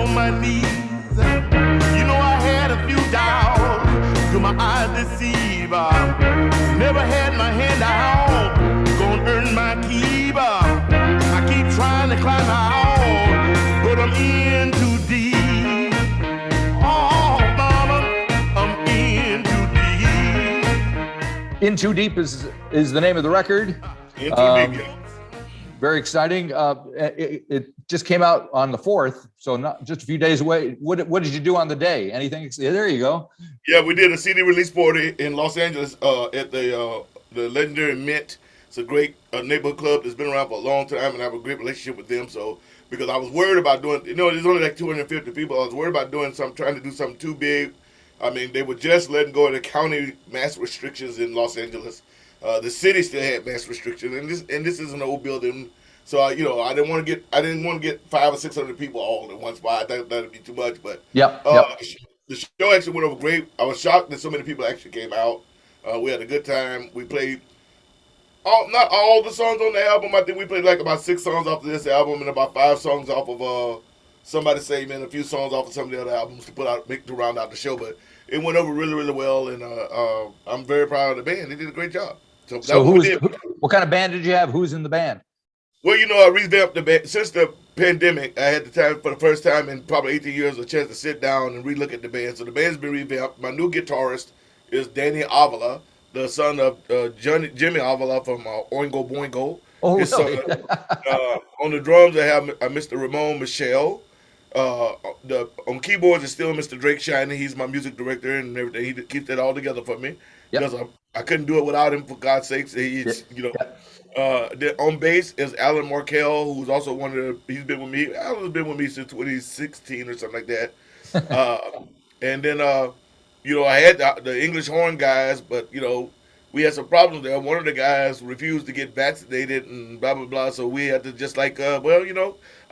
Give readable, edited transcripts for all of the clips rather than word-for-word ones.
on my knees. You know I had a few doubts, till my eyes deceive. Never had my hand out, gonna earn my keep. I keep trying to climb out, but I'm in too deep. Oh, mama, I'm in too deep. In Too Deep is the name of the record. In too deep, yeah. Very exciting. It just came out on the 4th, so not just a few days away. What did you do on the day? Anything? There you go. Yeah, we did a CD release party in Los Angeles at the legendary Mint. It's a great neighborhood club that's been around for a long time, and I have a great relationship with them. So, because I was worried about doing, there's only like 250 people. I was worried about trying to do something too big. I mean, they were just letting go of the county mass restrictions in Los Angeles. The city still had mass restrictions, and this is an old building, so I didn't want to get 500 or 600 people all in one spot. That'd be too much. But the show actually went over great. I was shocked that so many people actually came out. We had a good time. We played not all the songs on the album. I think we played like about 6 songs off of this album and about 5 songs off of Somebody Save Me, and a few songs off of some of the other albums to round out the show. But it went over really, really well, and I'm very proud of the band. They did a great job. So what kind of band did you have? Who's in the band? Well, I revamped the band. Since the pandemic, I had the time for the first time in probably 18 years a chance to sit down and relook at the band. So the band's been revamped. My new guitarist is Danny Avila, the son of Jimmy Avila from Oingo Boingo. Oh, his really? Son. On the drums, I have Mr. Ramon Michelle. On keyboards is still Mr. Drake Shiny. He's my music director and everything. He keeps that all together for me. Yep. Because I couldn't do it without him, for God's sakes. He's, on bass is Alan Markell, who's also he's been with me. Alan's been with me since 2016 or something like that. And then, I had the English horn guys, but, we had some problems there. One of the guys refused to get vaccinated and blah, blah, blah. So we had to just I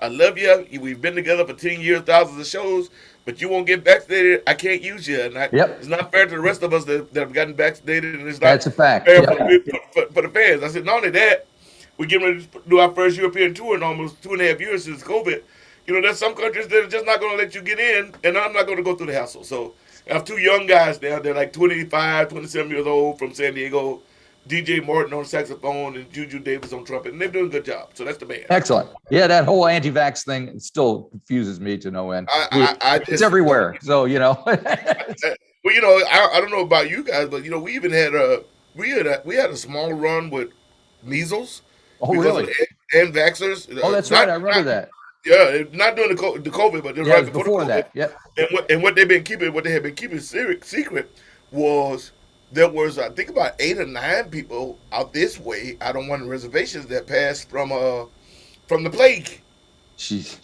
love you. We've been together for 10 years, thousands of shows, but you won't get vaccinated. I can't use you. And It's not fair to the rest of us that have gotten vaccinated. And it's not That's a fact. fair for the fans. I said, not only that, we're getting ready to do our first European tour in almost 2.5 years since COVID. There's some countries that are just not going to let you get in, and I'm not going to go through the hassle. So I have 2 young guys there. They're like 25, 27 years old from San Diego. DJ Martin on saxophone and Juju Davis on trumpet, and they're doing a good job. So that's the band. Excellent. Yeah, that whole anti-vax thing still confuses me to no end. It's everywhere. So I don't know about you guys, but we even had we had a small run with measles. Oh, really? And vaxxers. Oh, that's right. I remember that. Yeah, not during the COVID, but right before that. Yeah. And what they had been keeping secret was. There was, I think, about 8 or 9 people out this way, out on one of the reservations that passed from the plague. Jeez.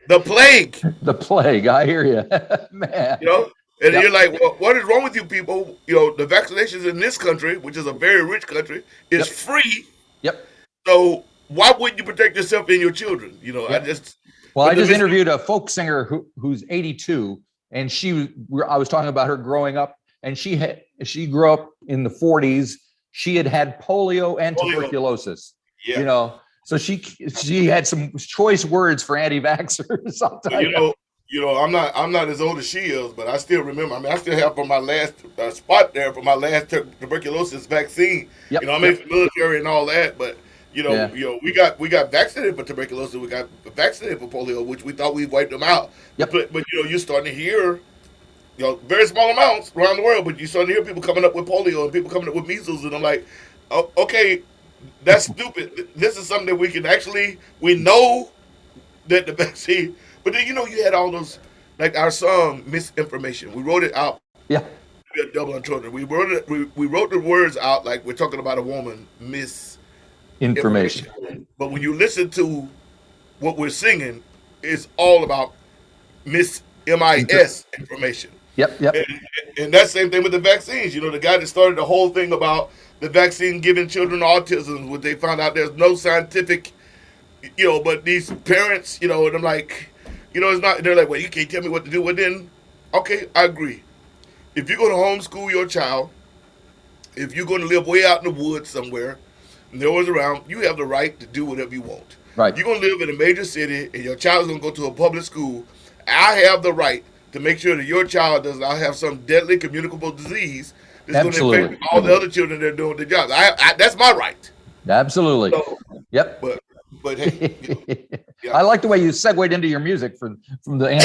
The plague. The plague. I hear you, man. And you're like, well, what is wrong with you people? The vaccinations in this country, which is a very rich country, is free. Yep. So why wouldn't you protect yourself and your children? I just interviewed a folk singer who's 82, and I was talking about her growing up. And she grew up in the 40s. She had polio and tuberculosis. Yeah. So she had some choice words for anti-vaxxers. I'll tell you. I'm not as old as she is, but I still remember. I still have from my last spot there for my last tuberculosis vaccine. Yep. I'm in the military and all that, but we got vaccinated for tuberculosis. We got vaccinated for polio, which we thought we wiped them out. Yep. But you're starting to hear. Very small amounts around the world, but you start to hear people coming up with polio and people coming up with measles, and I'm like, oh, okay, that's stupid. This is something that we know that the vaccine, but then you had all those, like our song Misinformation. We wrote it out. Yeah. We had double entendre. We wrote the words out like we're talking about a woman, misinformation. But when you listen to what we're singing, it's all about MIS information. Yep. And that same thing with the vaccines. The guy that started the whole thing about the vaccine giving children autism, when they found out there's no scientific, but these parents, and I'm like, it's not, they're like, well, you can't tell me what to do. Well, then, okay, I agree. If you're going to homeschool your child, if you're going to live way out in the woods somewhere, no one's around, you have the right to do whatever you want. Right. You're going to live in a major city and your child's going to go to a public school. I have the right to make sure that your child does not have some deadly communicable disease that's going to Absolutely. affect all the other children that are doing their jobs. That's my right. Absolutely. So, Yep. but hey, yeah. I like the way you segued into your music from the end.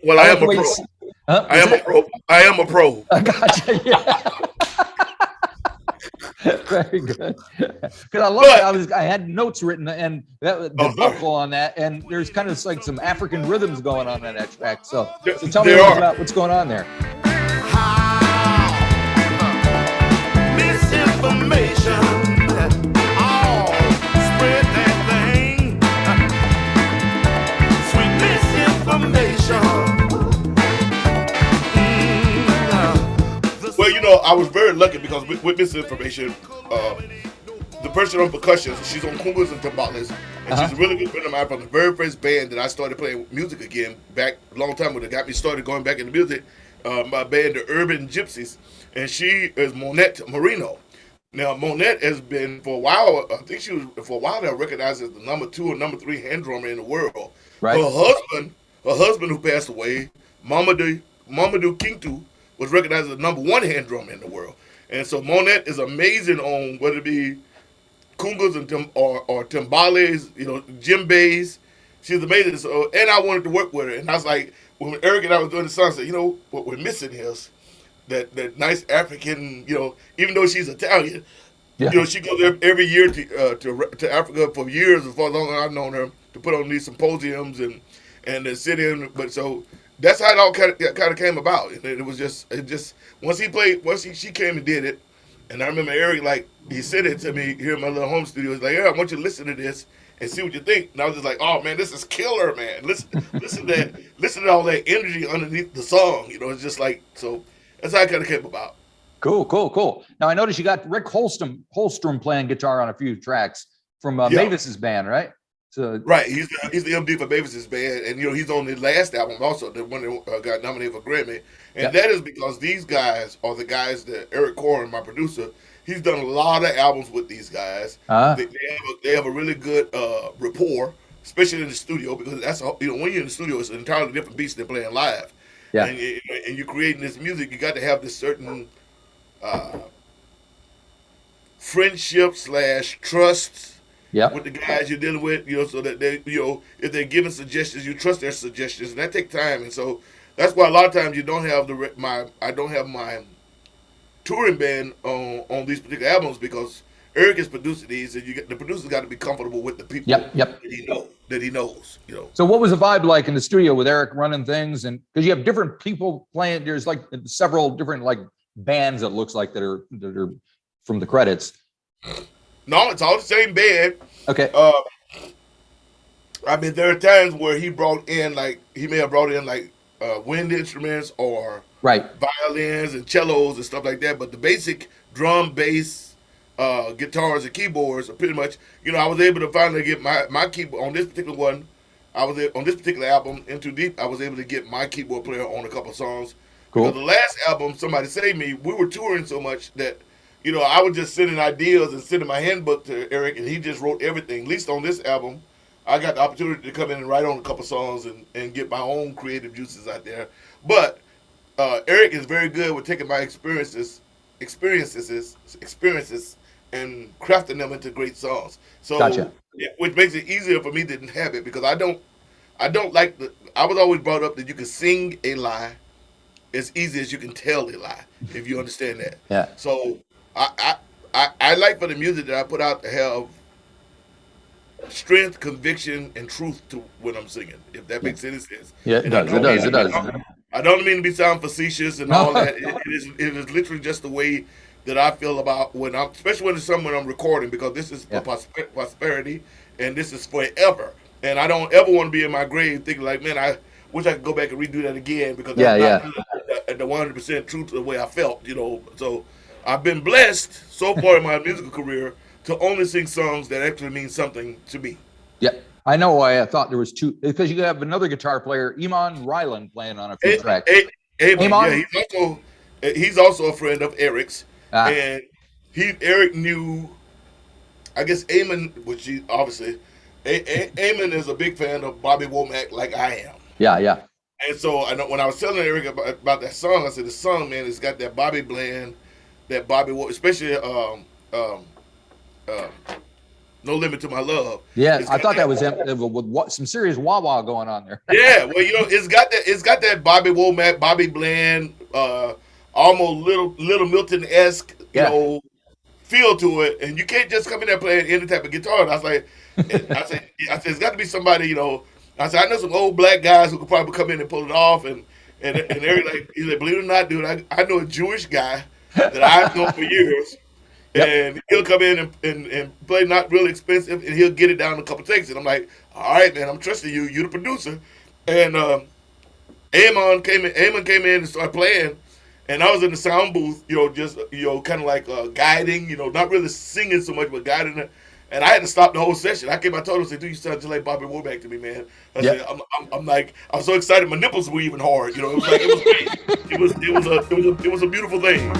Well, I am a pro. I am a pro. I am a pro. I gotcha. Yeah. Very good. Because I love it. I had notes written and the vocal on that, and there's kind of like some African rhythms going on in that track. So tell me about what's going on there. Misinformation. Spread that thing. Sweet misinformation. Well, I was very lucky because with misinformation, the person on percussion, she's on congas and timbales, and she's a really good friend of mine from the very first band that I started playing music again back a long time ago. That got me started going back into music. My band, the Urban Gypsies, and she is Monette Mourinho. Now, Monette has been for a while. I think she was for a while now recognized as the number 2 or number 3 hand drummer in the world. Right. Her husband who passed away, Mamadou Kintu, was recognized as the number 1 hand drummer in the world. And so Monette is amazing on whether it be congas and or timbales, djembes. She's amazing. So, and I wanted to work with her. And I was like, when Eric and I was doing the song, I said, what we're missing is that nice African, even though she's Italian, she goes every year to Africa for years, as far as long as I've known her, to put on these symposiums and to sit in. But so that's how it all kind of came about. And it was just once she came and did it, and I remember Eric, he said it to me here in my little home studio. He's like, yeah, I want you to listen to this and see what you think. And I was just like, oh man, this is killer, man. Listen to all that energy underneath the song. It's just like, so that's how it kind of came about. Cool. Now I noticed you got Rick Holstrom playing guitar on a few tracks from Mavis's band, right? So right, he's the MD for Mavis's band, and he's on the last album also, the one that got nominated for Grammy, and that is because these guys are the guys that Eric Corrin, my producer, he's done a lot of albums with these guys. They have a really good rapport, especially in the studio, because that's when you're in the studio, it's an entirely different beast than playing live. Yeah, and you're creating this music, you got to have this certain friendship / trust with the guys you're dealing with, so that they, if they're giving suggestions, you trust their suggestions, and that takes time. And so that's why a lot of times you don't have I don't have my touring band on these particular albums, because Eric is producing these, and the producer's got to be comfortable with the people that he knows. So what was the vibe like in the studio with Eric running things, and because you have different people playing, there's like several different bands that looks like that are from the credits. No, it's all the same band. Okay. There are times where he may have brought in wind instruments or violins and cellos and stuff like that. But the basic drum, bass, guitars, and keyboards are pretty much. I was able to finally get my keyboard on this particular one. On this particular album, Into Deep, I was able to get my keyboard player on a couple of songs. Cool. Because the last album, Somebody Save Me, we were touring so much that I was just sending ideas and sending my handbook to Eric, and he just wrote everything. At least on this album, I got the opportunity to come in and write on a couple songs and get my own creative juices out there. But Eric is very good with taking my experiences, and crafting them into great songs. So, gotcha. Which makes it easier for me to inhabit, because I don't like I was always brought up that you can sing a lie as easy as you can tell a lie, if you understand that. Yeah. So I like for the music that I put out to have strength, conviction, and truth to when I'm singing, if that makes any sense. Yeah, it does. I don't mean to sound facetious and all that. It is literally just the way that I feel about especially when it's someone I'm recording, because this is for prosperity and this is forever. And I don't ever want to be in my grave thinking like, man, I wish I could go back and redo that again, because that's not the 100% truth of the way I felt, So I've been blessed so far in my musical career to only sing songs that actually mean something to me. Yeah, I know why I thought there was two, because you have another guitar player, Iman Ryland, playing on a few tracks. Yeah, he's also a friend of Eric's, and Eric knew, I guess, Eamon, which he obviously, Eamon is a big fan of Bobby Womack, like I am. Yeah, yeah. And so I know when I was telling Eric about that song, I said the song, man, it's got that Bobby blend, that Bobby, especially um, No Limit to My Love. Yeah, It's I got thought that was him with some serious wah-wah going on there. Yeah, well, it's got that Bobby Womack, Bobby blend, almost little Milton-esque, Yeah. feel to it, and you can't just come in there playing any type of guitar. And I was like, I said, it's got to be somebody, I said, I know some old black guys who could probably come in and pull it off, and Eric, like, he's like, believe it or not, dude, I know a Jewish guy that I've known for years, Yep. and he'll come in and play not really expensive, and he'll get it down in a couple takes, and I'm like, all right, man, I'm trusting you. You're the producer, and Eamon came in and started playing. And I was in the sound booth, just kind of like guiding, not really singing so much, but guiding it. And I had to stop the whole session. I came, I told him, I said, "Dude, you sound just like Bobby Womack to me, man." I said, I'm like, I was so excited, my nipples were even hard. It was like it was great. It was a beautiful thing.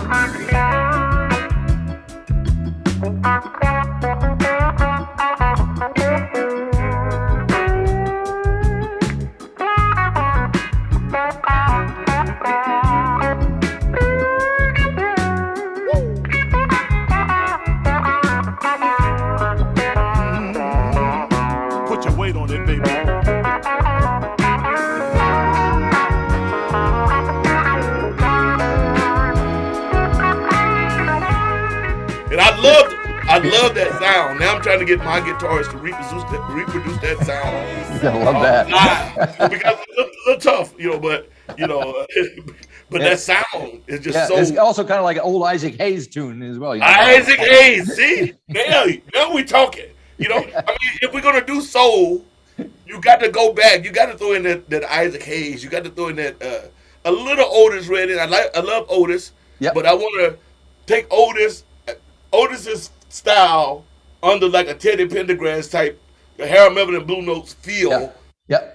Put your weight on it, baby. And I love that sound. Now I'm trying to get my guitarist to reproduce that sound. I love that. Because it's a little tough, but but that sound is just Yeah, so. it's also kind of like an old Isaac Hayes tune as well. Isaac Hayes, see, now we talking. I mean, if we're gonna do soul, you got to go back. You got to throw in that Isaac Hayes. You got to throw in that a little Otis Redding. I love Otis, Yep. but I want to take Otis's style under like a Teddy Pendergrass type, Harold Melvin and Blue Notes feel. Yeah. Yep.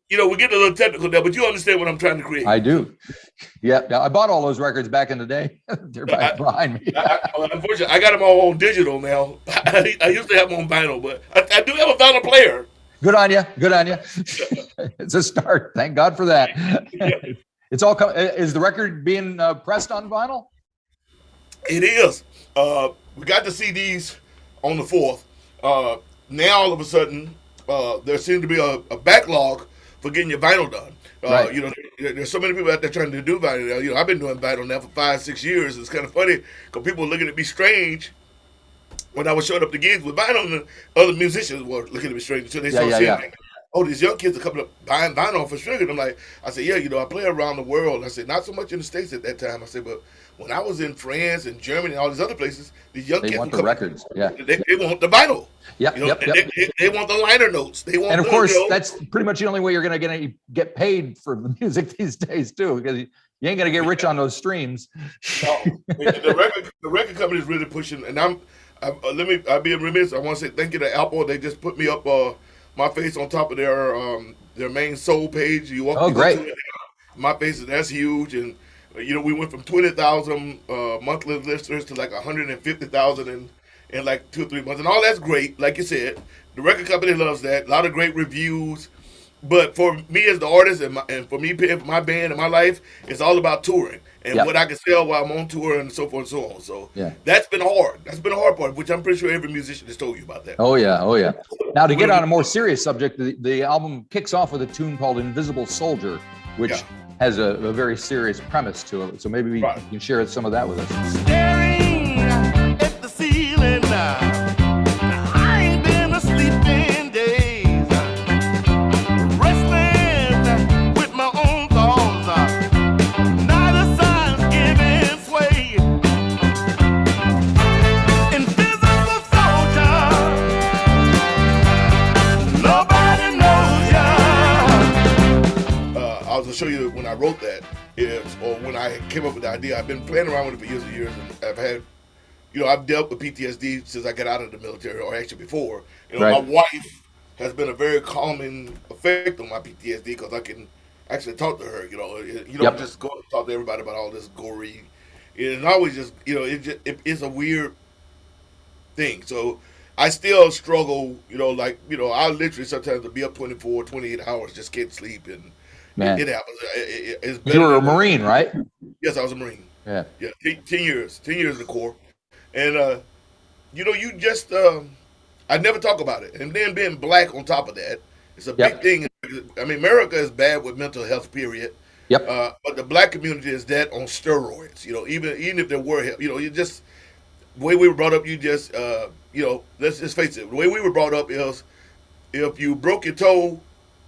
We're getting a little technical there, but you understand what I'm trying to create. I do. Yeah, I bought all those records back in the day. They're behind me. Unfortunately, I got them all on digital now. I used to have them on vinyl, but I do have a vinyl player. Good on you. Good on you. It's a start. Thank God for that. It's all is the record being pressed on vinyl? It is. We got the CDs on the 4th. Now all of a sudden, there seems to be a backlog for getting your vinyl done. Right. There's so many people out there trying to do vinyl now. I've been doing vinyl now for 5-6 years. It's kind of funny because people are looking at me strange when I was showing up to gigs with vinyl, and other musicians were looking at me strange until they started seeing like, oh, these young kids are coming up buying vinyl for sugar. And I said, yeah, I play around the world. I said, not so much in the States at that time. I said, but when I was in France and Germany and all these other places, these young kids want the records. Yeah. They want the vinyl. Yep. They want the liner notes. They want, and of course, that's pretty much the only way you're going to get paid for the music these days too, because you ain't going to get rich on those streams. No, the record company is really pushing, and I'll be remiss. I want to say thank you to Apple. They just put me up my face on top of their main soul page. Great. My face that's huge, and we went from 20,000 monthly listeners to like 150,000 in like 2 or 3 months, and all that's great. Like you said, the record company loves that. A lot of great reviews. But for me as the artist and for me paying for my band and my life, it's all about touring and what I can sell while I'm on tour and so forth and so on. So that's been hard. That's been a hard part, which I'm pretty sure every musician has told you about that. Oh yeah. Now to get on a more serious subject, the album kicks off with a tune called "Invisible Soldier," which has a very serious premise to it. So maybe you can share some of that with us. Staring at the ceiling now. I ain't been asleep in days. Wrestling with my own thoughts. Now the sun's giving sway. Invisible soldier. Nobody knows ya. I was gonna show you when I wrote that, or when I came up with the idea. I've been playing around with it for years and years, and I've had, I've dealt with PTSD since I got out of the military, or actually before. My wife has been a very calming effect on my PTSD because I can actually talk to her. You don't just go and talk to everybody about all this gory. It's always just, it's a weird thing. So I still struggle, like, I literally sometimes will be up 24, 28 hours, just can't sleep. And Man, it happens. It's you better were a than, Marine, right? yes, I was a Marine. Yeah. Yeah, 10 years, 10 years in the Corps. And, you just, I never talk about it. And then being black on top of that, it's a big Yep. thing. I mean, America is bad with mental health, period. Yep. But the black community is that on steroids. Even if there were, you just the way we were brought up. You just, let's just face it. The way we were brought up is if you broke your toe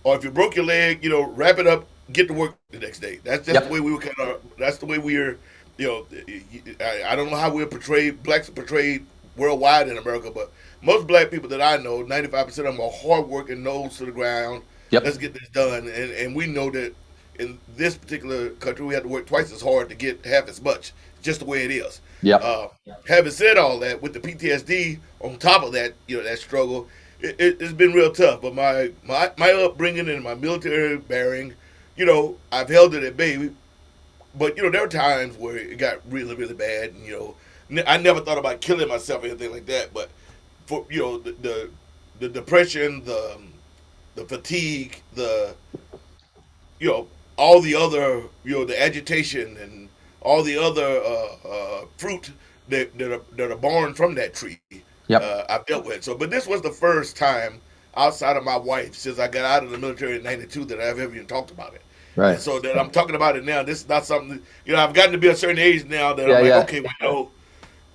or if you broke your leg, wrap it up, get to work the next day. That's just the Yep. way we were kind of. That's the way we're. I don't know how we're portrayed. Blacks are portrayed worldwide in America, but most black people that I know, 95% of them are hardworking, nose to the ground. Yep. Let's get this done, and we know that in this particular country, we have to work twice as hard to get half as much. Just the way it is. Yep. Having said all that, with the PTSD on top of that, that struggle, it's been real tough. But my upbringing and my military bearing, I've held it at bay. But there were times where it got really, really bad, and I never thought about killing myself or anything like that. But for the depression, the fatigue, all the other, the agitation and all the other fruit that are born from that tree, Yep. I've dealt with. So, but this was the first time outside of my wife since I got out of the military in '92 that I've ever even talked about it. Right. And so that I'm talking about it now. This is not something, I've gotten to be a certain age now that Yeah, I'm like, yeah. okay,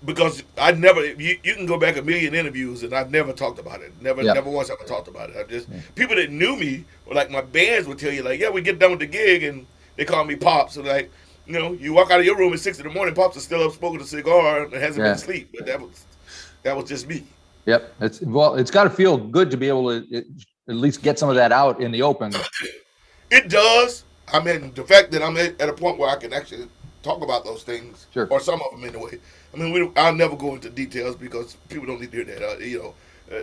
because I never, you can go back a million interviews and I've never talked about it. Never once have I talked about it. I just, people that knew me, or like my bands would tell you, like, yeah, we get done with the gig and they call me Pops. So like, you walk out of your room at 6 a.m, Pops is still up smoking a cigar and hasn't been asleep. But that was just me. Yep. It's got to feel good to be able to at least get some of that out in the open. It does. I mean, the fact that I'm at a point where I can actually talk about those things, Sure. or some of them anyway. I mean, I'll never go into details because people don't need to hear that.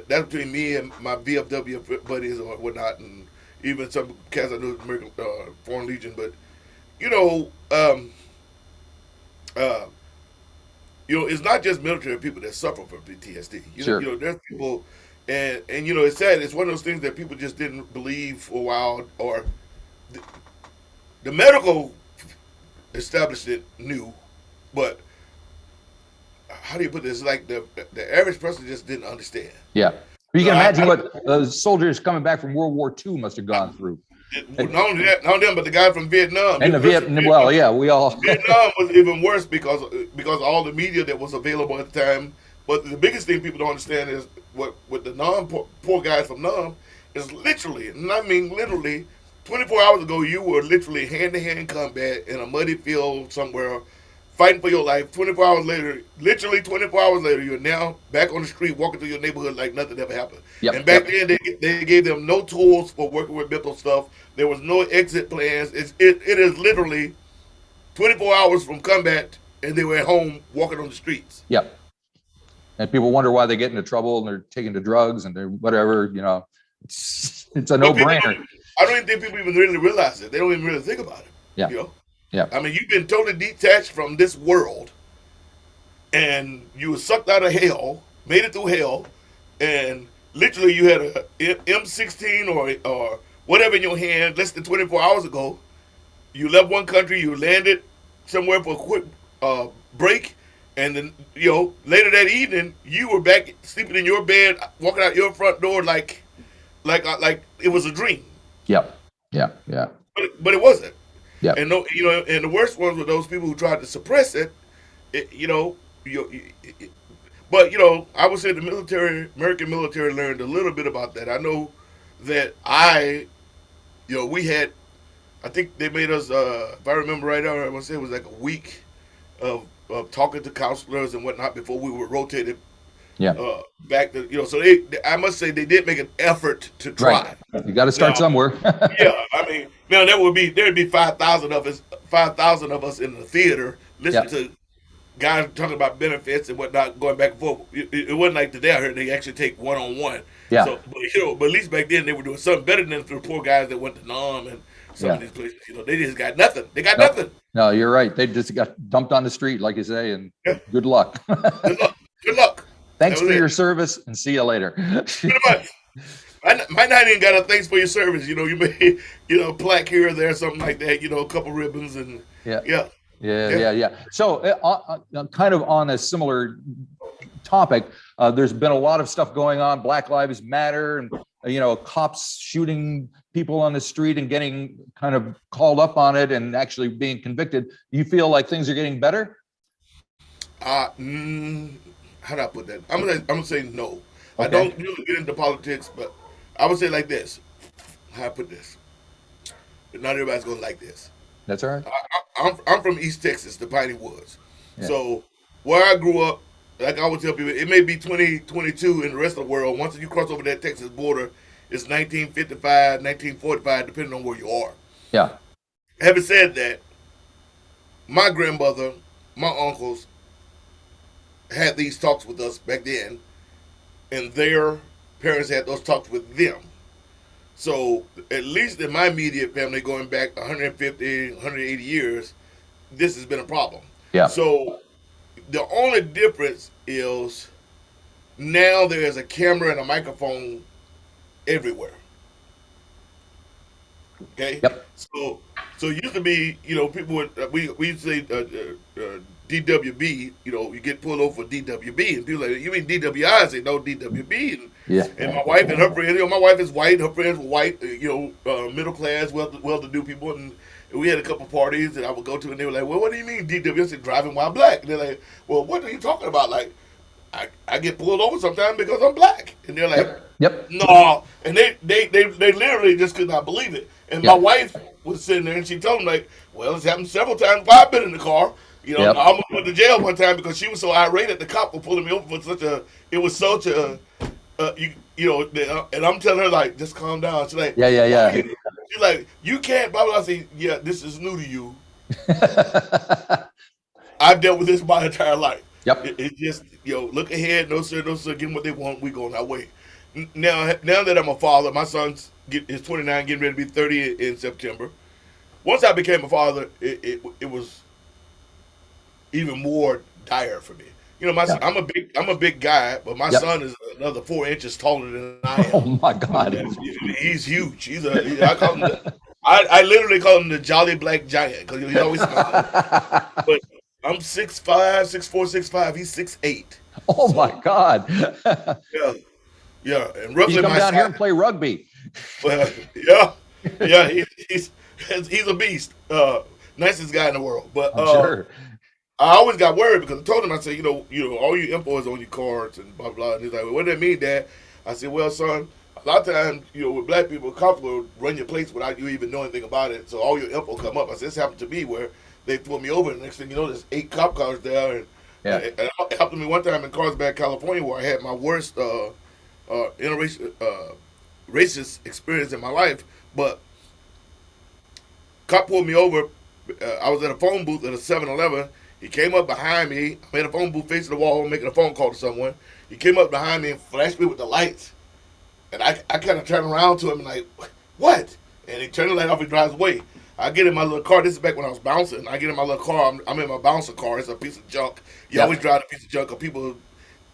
That's between me and my VFW buddies or whatnot, and even some cats I know American Foreign Legion. But it's not just military people that suffer from PTSD. Sure. There's people, and it's sad. It's one of those things that people just didn't believe for a while, or the medical establishment knew, but how do you put this? Like the average person just didn't understand. Yeah. You can imagine what soldiers coming back from World War II must have gone through. Not only them, but the guy from Vietnam. And Vietnam, well, yeah, we all. Vietnam was even worse because all the media that was available at the time. But the biggest thing people don't understand is what the poor guys from Nam is literally, and I mean literally, 24 hours ago you were literally hand-to-hand combat in a muddy field somewhere, fighting for your life. 24 hours later, literally 24 hours later, you're now back on the street walking through your neighborhood like nothing ever happened. Yep, and back then they gave them no tools for working with mental stuff. There was no exit plans. It is literally 24 hours from combat, and they were at home walking on the streets. Yep. And people wonder why they get into trouble and they're taking to drugs and they're whatever. It's a no-brainer. I don't even think people even really realize it. They don't even really think about it. Yeah. Yeah. I mean, you've been totally detached from this world, and you were sucked out of hell, made it through hell, and literally you had a M16 or whatever in your hand less than 24 hours ago. You left one country, you landed somewhere for a quick break, and then later that evening you were back sleeping in your bed, walking out your front door like it was a dream. Yep. Yeah. Yeah. But it wasn't. Yeah. And and the worst ones were those people who tried to suppress it. But I would say the American military learned a little bit about that. I know that we had, I think they made us, if I remember right, I want to say it was like a week of talking to counselors and whatnot before we were rotated. Yeah. Back to so I must say they did make an effort to try. Right. You got to start somewhere. Yeah, I mean, now there'd be 5,000 of us in the theater listening to guys talking about benefits and whatnot, going back and forth. It wasn't like today. I heard they actually take one-on-one. Yeah. So, but at least back then they were doing something better than the poor guys that went to Nam and some of these places. They just got nothing. They got nothing. No, you're right. They just got dumped on the street, like you say, and good luck. Good luck. Thanks was for it. your service and see you later. Pretty much. Might not even got a thanks for your service. You know, you may, a plaque here or there, something like that. A couple ribbons and Yeah. yeah. Yeah. So, kind of on a similar topic, there's been a lot of stuff going on. Black Lives Matter, and cops shooting people on the street and getting kind of called up on it and actually being convicted. Do you feel like things are getting better? How do I put that? I'm gonna say no. Okay. I don't really get into politics, but I would say like this. How I put this? But not everybody's gonna like this. That's all right. I'm from East Texas, the Piney Woods. Yeah. So where I grew up, like I would tell people, it may be 2022 in the rest of the world. Once you cross over that Texas border, it's 1955, 1945, depending on where you are. Yeah. Having said that, my grandmother, my uncles had these talks with us back then, and their parents had those talks with them. So at least in my immediate family, going back 150, 180 years, this has been a problem. Yeah. So the only difference is now there is a camera and a microphone everywhere. Okay. Yep. So it used to be, people would we used to say DWB. You get pulled over for DWB, and people like, you mean DWI? I say no, DWB. And my wife and her friends, my wife is white, her friends were white, middle class, well-to-do people, and we had a couple parties that I would go to, and they were like, well, what do you mean DWB? I said, driving while black. And they're like, well, what are you talking about? Like, I get pulled over sometimes because I'm black. And they're like, Yep. no. And they literally just could not believe it. And my wife was sitting there, and she told them, like, well, it's happened several times while I've been in the car. I almost went to jail one time because she was so irate at the cop for pulling me over for and I'm telling her, like, just calm down. She's like, Yeah. She's like, you can't, blah, blah, blah. I say, yeah, this is new to you. I've dealt with this my entire life. Yep. It's just, look ahead, no sir, give them what they want, we going our way. Now that I'm a father, my son's is 29, getting ready to be 30 in September. Once I became a father, it was even more dire for me. Son, I'm a big guy, but my son is another 4 inches taller than I am. Oh my God. He's huge. I literally call him the Jolly Black Giant because he's always smiling. But I'm 6'5", 6'4", 6'5". He's 6'8". Oh my God. Yeah. And roughly you come my down size, here and play rugby. Well, he's a beast. Nicest guy in the world. But I'm sure. I always got worried because I told him, I said, all your info is on your cards and blah, blah. And he's like, well, what does that mean, Dad? I said, well, son, a lot of times, with black people, cops will run your place without you even knowing anything about it. So all your info come up. I said, this happened to me where they pulled me over, and next thing you know, there's 8 cop cars there. And it happened to me one time in Carlsbad, California, where I had my worst interracial racist experience in my life. But cop pulled me over. I was at a phone booth at a 7-Eleven. He came up behind me. I'm at a phone booth facing the wall making a phone call to someone. He came up behind me and flashed me with the lights. And I kind of turned around to him and like, what? And he turned the light off and drives away. I get in my little car. This is back when I was bouncing. I get in my little car. I'm in my bouncer car. It's a piece of junk. You always drive a piece of junk because people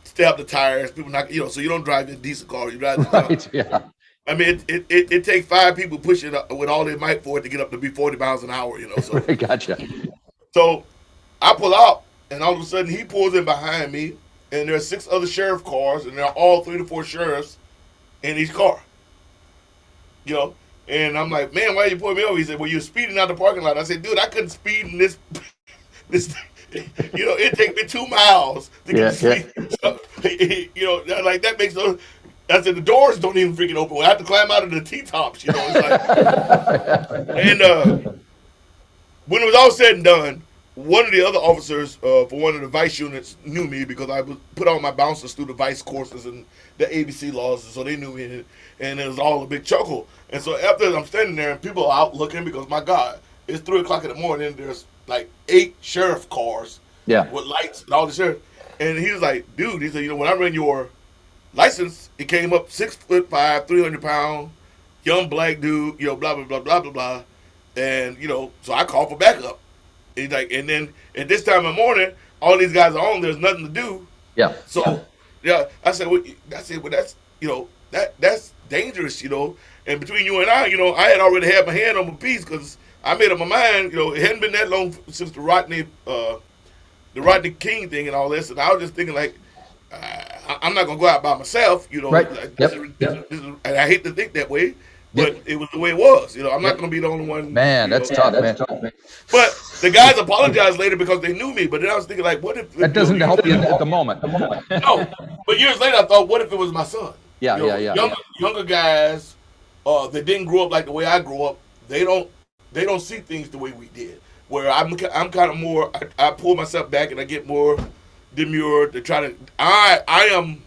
stab the tires. People knock, so you don't drive a decent car. You drive the junk. Right, yeah. I mean, it takes 5 people pushing with all their might for it to get up to be 40 miles an hour, So Gotcha. So I pull out, and all of a sudden he pulls in behind me, and there are 6 other sheriff cars, and there are all 3 to 4 sheriffs in each car. And I'm like, man, why are you pulling me over? He said, well, you're speeding out the parking lot. I said, dude, I couldn't speed in this. It take me 2 miles to get speed. So, like that makes no. I said the doors don't even freaking open. I have to climb out of the T-tops. It's like, and when it was all said and done, one of the other officers for one of the vice units knew me because I would put all my bouncers through the vice courses and the ABC laws, and so they knew me, and it was all a big chuckle. And so after I'm standing there and people are out looking because, my God, it's 3 o'clock in the morning, there's like 8 sheriff cars with lights and all the sheriff. And he was like, dude, he said, when I ran your license, it came up 6'5", 300 pound, young black dude, blah, blah, blah, blah, blah, blah. And, so I called for backup. And then at this time of the morning, all these guys are on, there's nothing to do. Yeah. So Yeah, I said, well, that's that's dangerous, And between you and I had already had my hand on my piece because I made up my mind. It hadn't been that long since the Rodney King thing and all this, and I was just thinking like, I'm not gonna go out by myself. Right. Like, Yep. And I hate to think that way, but Yep. it was the way it was. I'm not gonna be the only one. Man, that's tough, man. But the guys apologized later because they knew me. But then I was thinking like, what if That doesn't help you at the moment. No, but years later I thought, what if it was my son? Yeah. Younger guys, that didn't grow up like the way I grew up. They don't see things the way we did. Where I'm kind of more. I pull myself back and I get more demure to try to. I am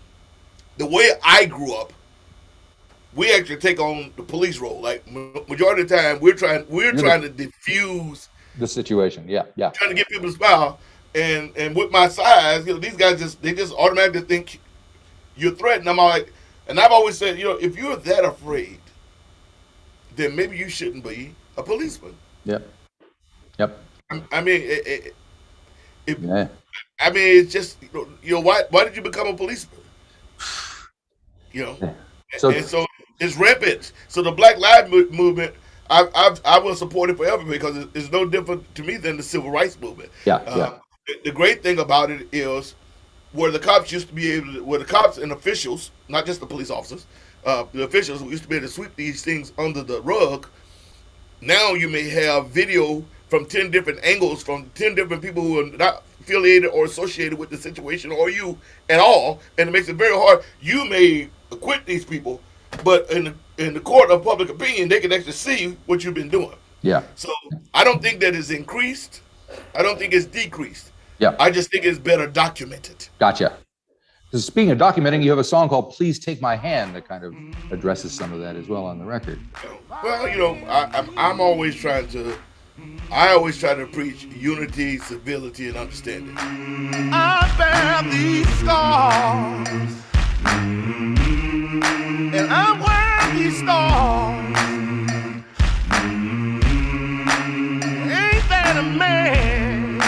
the way I grew up. We actually take on the police role. Like majority of the time, we're trying to diffuse the situation. Yeah. trying to get people to smile. And with my size, these guys just automatically think you're threatened. I'm like, and I've always said, if you're that afraid, then maybe you shouldn't be a policeman. Yep. I mean, it's just why did you become a policeman? So, and so it's rampant. So the Black Lives Movement, I will support it forever because it's no different to me than the Civil Rights Movement. Yeah. The great thing about it is where the cops used to be able to, where the cops and officials, not just the police officers, the officials who used to be able to sweep these things under the rug. Now you may have video from 10 different angles from 10 different people who are not affiliated or associated with the situation or you at all, and it makes it very hard. You may acquit these people, but in the court of public opinion, they can actually see what you've been doing. Yeah. So I don't think that it's increased. I don't think it's decreased. Yeah. I just think it's better documented. Gotcha. Because speaking of documenting, you have a song called "Please Take My Hand" that kind of addresses some of that as well on the record. Well, I'm always trying to. I always try to preach unity, civility, and understanding. I bear these scars, and I'm wearing these scars. Ain't that a man?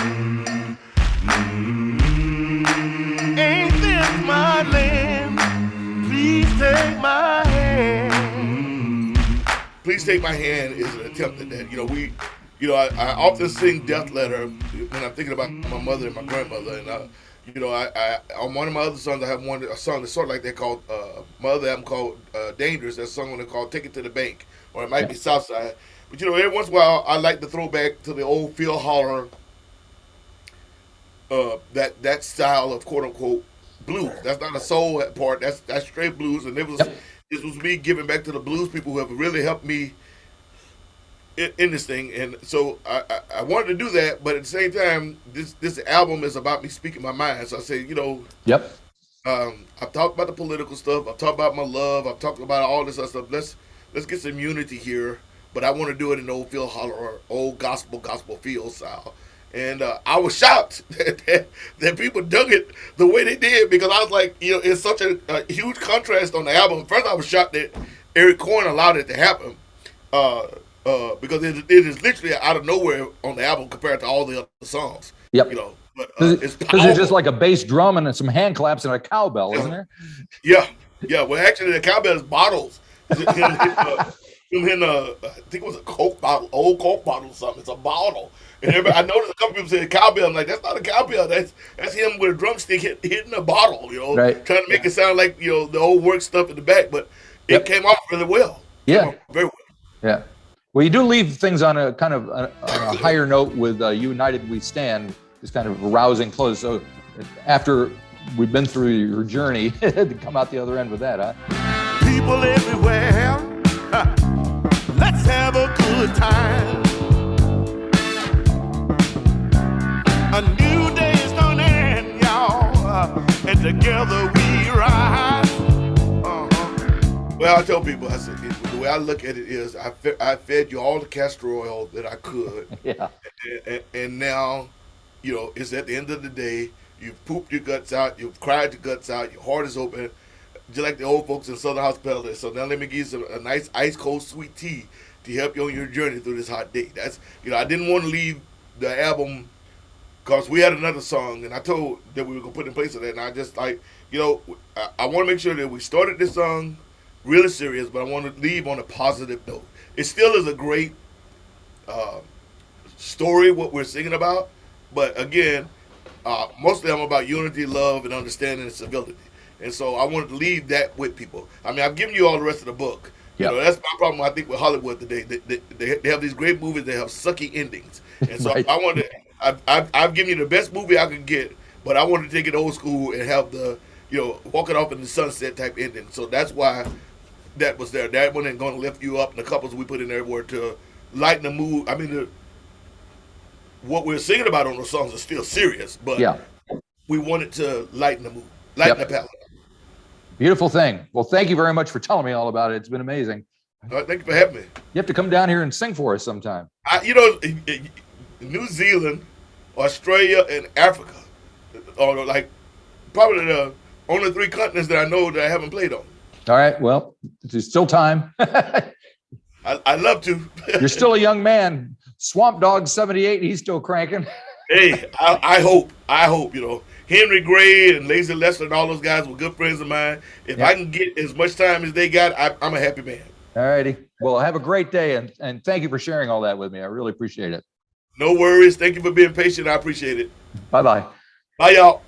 Ain't this my land? Please take my hand. Please Take My Hand is an attempt at that. I often sing Death Letter when I'm thinking about my mother and my grandmother. And, I on one of my other songs, I have a song that's sort of like that called, my other album called Dangerous. That's a song called Take It to the Bank, or it might be Southside. But, every once in a while, I like to throw back to the old Phil Holler, that style of quote-unquote blues. That's not a soul part. That's straight blues. And this was me giving back to the blues people who have really helped me in this thing. And so I wanted to do that, but at the same time, this album is about me speaking my mind. So I say, Yep. I've talked about the political stuff. I've talked about my love. I've talked about all this other stuff. Let's get some unity here. But I want to do it in old Phil Holler or old gospel feel style. And I was shocked that people dug it the way they did, because I was like, it's such a huge contrast on the album. First, I was shocked that Eric Coyne allowed it to happen. Because it is literally out of nowhere on the album compared to all the other songs. Yep. But it's because it's just like a bass drum and some hand claps and a cowbell, isn't there? Yeah. Well, actually, the cowbell is bottles. I think it was a Coke bottle, old Coke bottle or something. It's a bottle. And I noticed a couple people saying cowbell. I'm like, that's not a cowbell. That's him with a drumstick hitting a bottle. Right. Trying to make it sound like the old work stuff in the back, but it came off really well. Yeah. Very well. Yeah. Well, you do leave things on a kind of a higher note with United We Stand, just kind of a rousing close. So after we've been through your journey, to come out the other end with that, huh? People everywhere, let's have a good time. A new day is dawning, y'all, and together we rise. Well, I tell people, I said, the way I look at it is, I fed you all the castor oil that I could. Yeah. And now, it's at the end of the day, you've pooped your guts out, you've cried your guts out, your heart is open, just like the old folks in Southern Hospitality. So now let me give you a nice ice cold sweet tea to help you on your journey through this hot day. That's, I didn't want to leave the album because we had another song, and I told that we were going to put in place of that, and I just like, you know, I want to make sure that we started this song really serious, but I want to leave on a positive note. It still is a great story what we're singing about, but again, mostly I'm about unity, love, and understanding and civility. And so I wanted to leave that with people. I mean, I've given you all the rest of the book. You know, that's my problem, I think, with Hollywood today. They have these great movies that have sucky endings. And so Right. I wanted, I've given you the best movie I could get, but I wanted to take it old school and have the, walking off in the sunset type ending. So that's why that was there. That one ain't going to lift you up. And the couples we put in there were to lighten the mood. I mean, what we're singing about on those songs is still serious, but Yeah. we wanted to lighten the mood, lighten the palate. Beautiful thing. Well, thank you very much for telling me all about it. It's been amazing. Thank you for having me. You have to come down here and sing for us sometime. New Zealand, Australia, and Africa are like probably the only 3 continents that I know that I haven't played on. All right. Well, there's still time. I'd love to. You're still a young man. Swamp Dog 78, he's still cranking. Hey, I hope, Henry Gray and Lazy Lester and all those guys were good friends of mine. If I can get as much time as they got, I'm a happy man. All righty. Well, have a great day, and thank you for sharing all that with me. I really appreciate it. No worries. Thank you for being patient. I appreciate it. Bye-bye. Bye, y'all.